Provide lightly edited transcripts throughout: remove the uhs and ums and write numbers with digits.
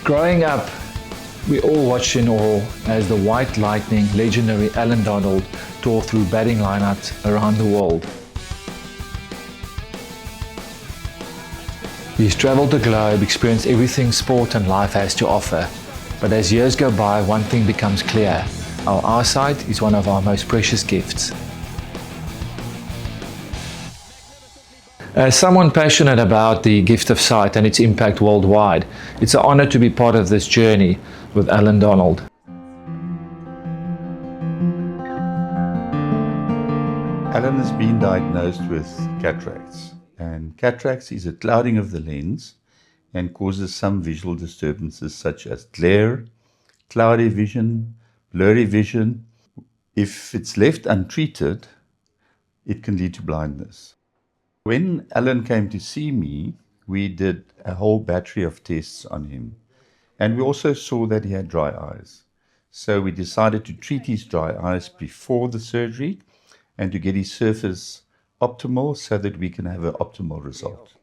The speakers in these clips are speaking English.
Growing up, we all watched in awe as the white lightning legendary Allan tore through batting lineouts around the world. He's travelled the globe, experienced everything sport and life has to offer. But as years go by, one thing becomes clear. Our eyesight is one of our most precious gifts. As someone passionate about the gift of sight and its impact worldwide, it's an honor to be part of this journey with Allan. Allan has been diagnosed with cataracts, and cataracts is a clouding of the lens and causes some visual disturbances such as glare, cloudy vision, blurry vision. If it's left untreated, it can lead to blindness. When Allan came to see me, we did a whole battery of tests on him, and we also saw that he had dry eyes. So we decided to treat his dry eyes before the surgery and to get his surface optimal so that we can have an optimal result.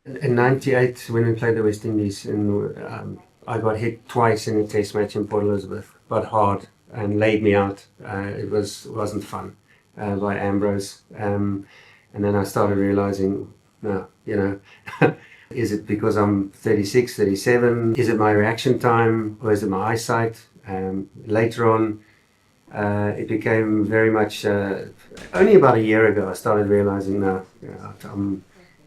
In '98, when we played the West Indies, and I got hit twice in a test match in Port Elizabeth, but hard, and laid me out. It wasn't fun. By Ambrose, and then I started realizing, no, is it because I'm 36, 37? Is it my reaction time, or is it my eyesight? Later on, it became very much. Only about a year ago, I started realizing, no,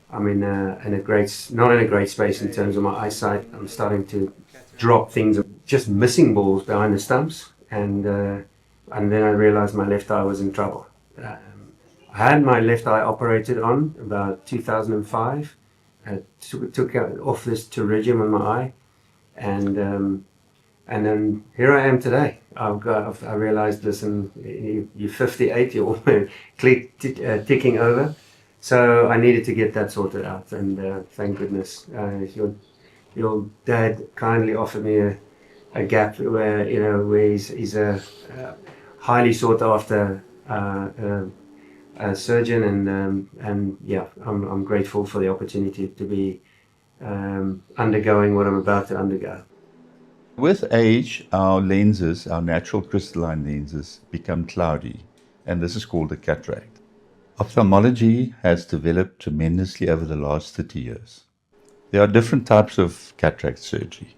I'm in a great, not in a great space in terms of my eyesight. I'm starting to drop things, just missing balls behind the stumps, and then I realized my left eye was in trouble. I had my left eye operated on about 2005. I took off this pterygium on my eye, and then here I am today. I realized, listen, you're 58, you're ticking over, so I needed to get that sorted out, and thank goodness your dad kindly offered me a gap where he's a highly sought after surgeon, and yeah, I'm grateful for the opportunity to be undergoing what I'm about to undergo. With age, our lenses, our natural crystalline lenses, become cloudy, and this is called a cataract. Ophthalmology has developed tremendously over the last 30 years. There are different types of cataract surgery.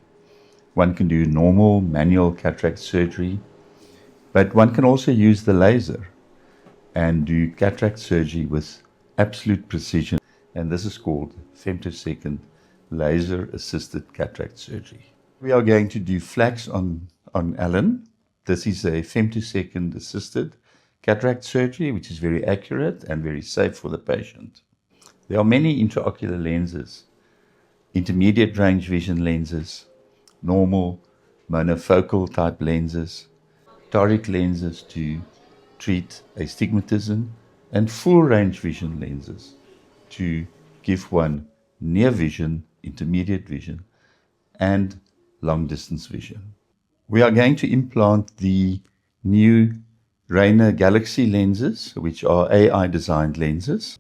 One can do normal manual cataract surgery, but one can also use the laser and do cataract surgery with absolute precision, and this is called femtosecond laser-assisted cataract surgery. We are going to do flax on Allan. This is a femtosecond assisted cataract surgery, which is very accurate and very safe for the patient. There are many intraocular lenses, intermediate range vision lenses, normal monofocal type lenses, toric lenses to treat astigmatism, and full range vision lenses to give one near vision, intermediate vision, and long distance vision. We are going to implant the new Rainer Galaxy lenses, which are AI designed lenses.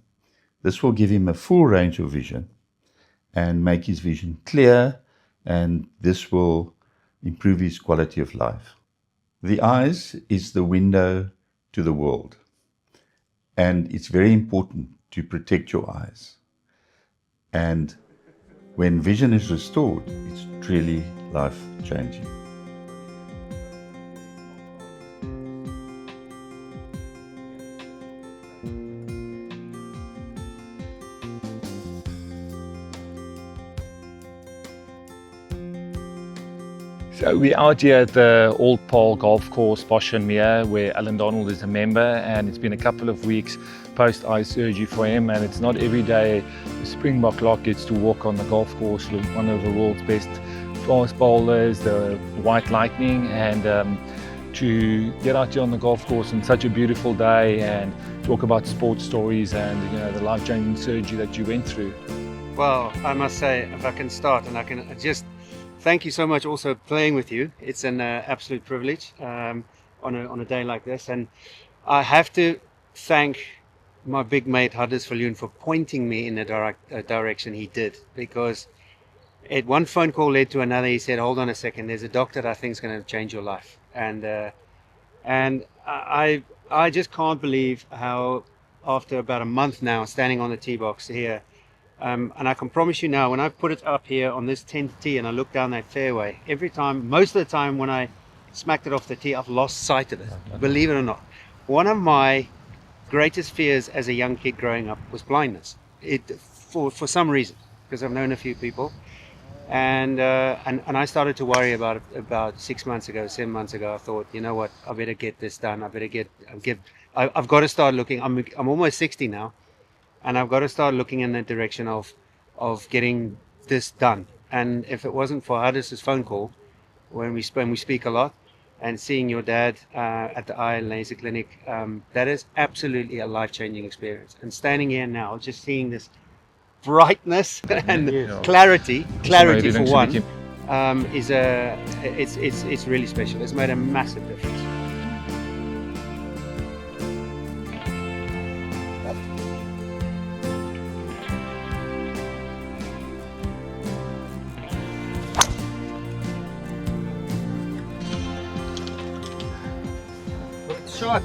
This will give him a full range of vision and make his vision clear, and this will improve his quality of life. The eyes is the window to the world, and it's very important to protect your eyes. And when vision is restored, it's truly life-changing. So we're out here at the Old Pole Golf Course, Bosch and Mere, where Allan is a member, and it's been a couple of weeks post-eye surgery for him, and it's not every day the Springbok Lock gets to walk on the golf course with one of the world's best fast bowlers, the White Lightning, and to get out here on the golf course on such a beautiful day and talk about sports stories and the life-changing surgery that you went through. Well, I must say, if I can start, and I can just thank you so much also playing with you. It's an absolute privilege on a day like this, and I have to thank my big mate Huddersfield for pointing me in the direction he did, because one phone call led to another. He said, hold on a second, there's a doctor that I think is going to change your life. And I just can't believe how after about a month now standing on the tee box here, and I can promise you now, when I put it up here on this 10th tee and I look down that fairway, every time, most of the time when I smacked it off the tee, I've lost sight of it, believe it or not. One of my greatest fears as a young kid growing up was blindness. For some reason, because I've known a few people. And I started to worry about it about 6 months ago, 7 months ago. I thought, you know what, I better get this done. I've got to start looking. I'm almost 60 now, and I've got to start looking in the direction of getting this done. And if it wasn't for Hardis's phone call, when we speak a lot, and seeing your dad at the Eye Laser Clinic, that is absolutely a life-changing experience. And standing here now, just seeing this brightness and clarity for one, it's really special. It's made a massive difference. Shot.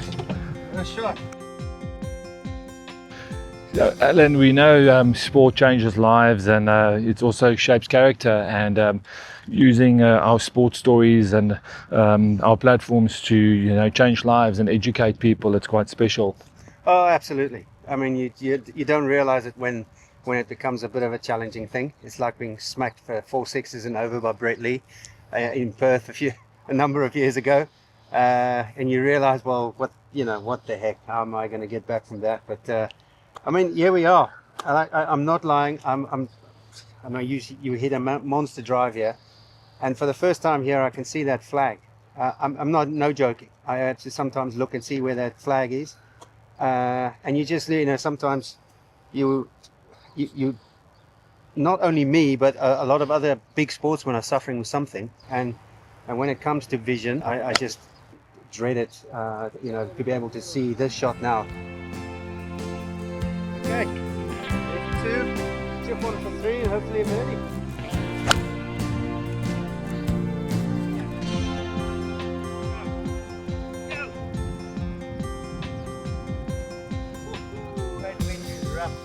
Allan, we know sport changes lives, and it also shapes character, and using our sports stories and our platforms to change lives and educate people, it's quite special. Oh, absolutely. I mean, you don't realize it when it becomes a bit of a challenging thing. It's like being smacked for 4 sixes and over by Brett Lee in Perth a number of years ago, and you realize, well, what the heck? How am I going to get back from that? But I mean, here we are. I'm not lying. You hit a monster drive here, and for the first time here, I can see that flag. I'm not joking. I have to sometimes look and see where that flag is, and you just sometimes you not only me, but a lot of other big sportsmen are suffering with something, and when it comes to vision, I just dread it. To be able to see this shot now. Okay, 2, chip one for 3, and hopefully a birdie. Go! That wind is rough.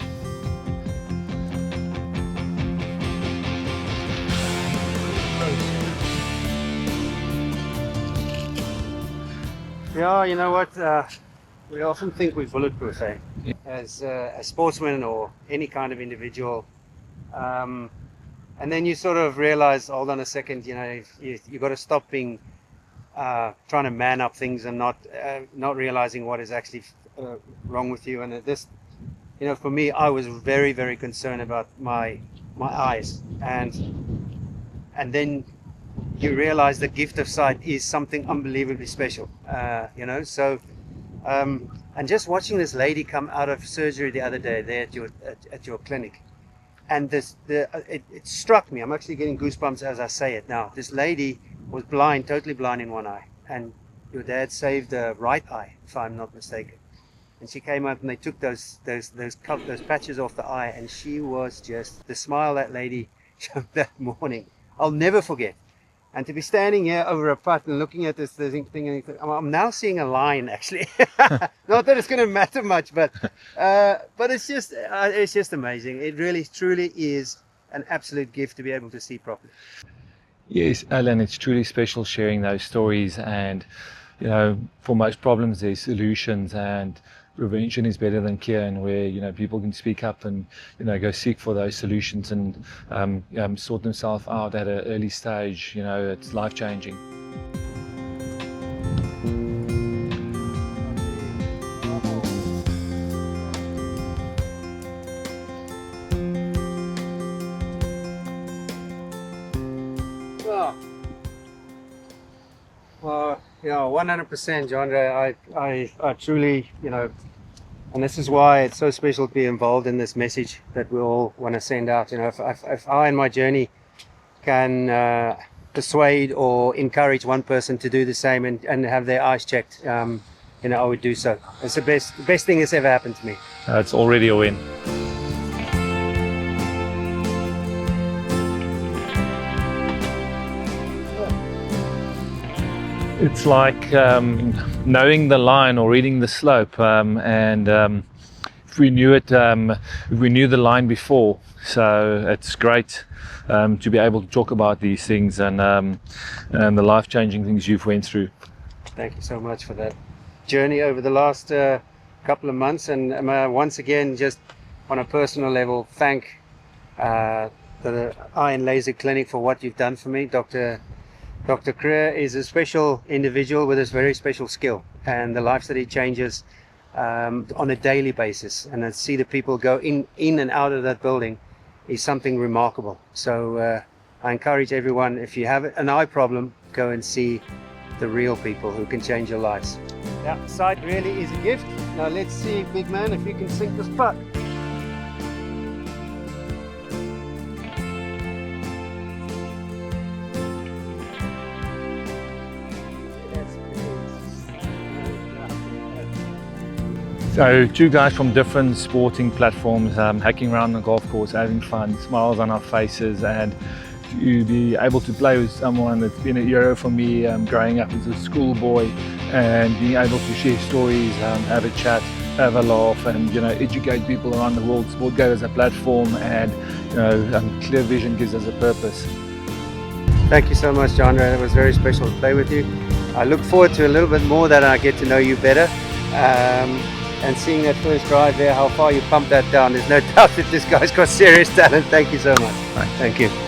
Yeah, you know what? We often think we're bulletproof, as a sportsman or any kind of individual, and then you sort of realize, hold on a second, you got to stop being trying to man up things and not realizing what is actually wrong with you. And this, for me, I was very, very concerned about my eyes, and then you realize the gift of sight is something unbelievably special, so and just watching this lady come out of surgery the other day there at your clinic, and it struck me. I'm actually getting goosebumps as I say it now. This lady was blind, totally blind in one eye, and your dad saved the right eye, if I'm not mistaken. And she came up and they took those patches off the eye, and she was just, the smile that lady showed that morning, I'll never forget. And to be standing here over a putt and looking at this thing, I'm now seeing a line, actually. Not that it's going to matter much, but it's just amazing. It really, truly is an absolute gift to be able to see properly. Yes, Allan, it's truly special sharing those stories, and for most problems there's solutions, and prevention is better than cure, and where people can speak up and go seek for those solutions and sort themselves out at an early stage. It's life-changing. Well, 100%, John. I truly, and this is why it's so special to be involved in this message that we all want to send out. If I in my journey can persuade or encourage one person to do the same and have their eyes checked, I would do so. It's the best thing that's ever happened to me. It's already a win. It's like knowing the line or reading the slope, if we knew it, if we knew the line before. So it's great to be able to talk about these things and the life-changing things you've went through. Thank you so much for that journey over the last couple of months, and once again, just on a personal level, thank the Eye and Laser Clinic for what you've done for me. Dr. Kruger is a special individual with a very special skill, and the lives that he changes on a daily basis, and I see the people go in and out of that building is something remarkable. So I encourage everyone, if you have an eye problem, go and see the real people who can change your lives. Yeah, sight really is a gift. Now let's see, big man, if you can sink this putt. So two guys from different sporting platforms, hacking around the golf course, having fun, smiles on our faces, and to be able to play with someone that's been a hero for me growing up as a schoolboy, and being able to share stories, have a chat, have a laugh, and educate people around the world. Sport gave us a platform, and clear vision gives us a purpose. Thank you so much, John. It was very special to play with you. I look forward to a little bit more that I get to know you better. And seeing that first drive there, how far you pumped that down, there's no doubt that this guy's got serious talent. Thank you so much. Thanks. Thank you.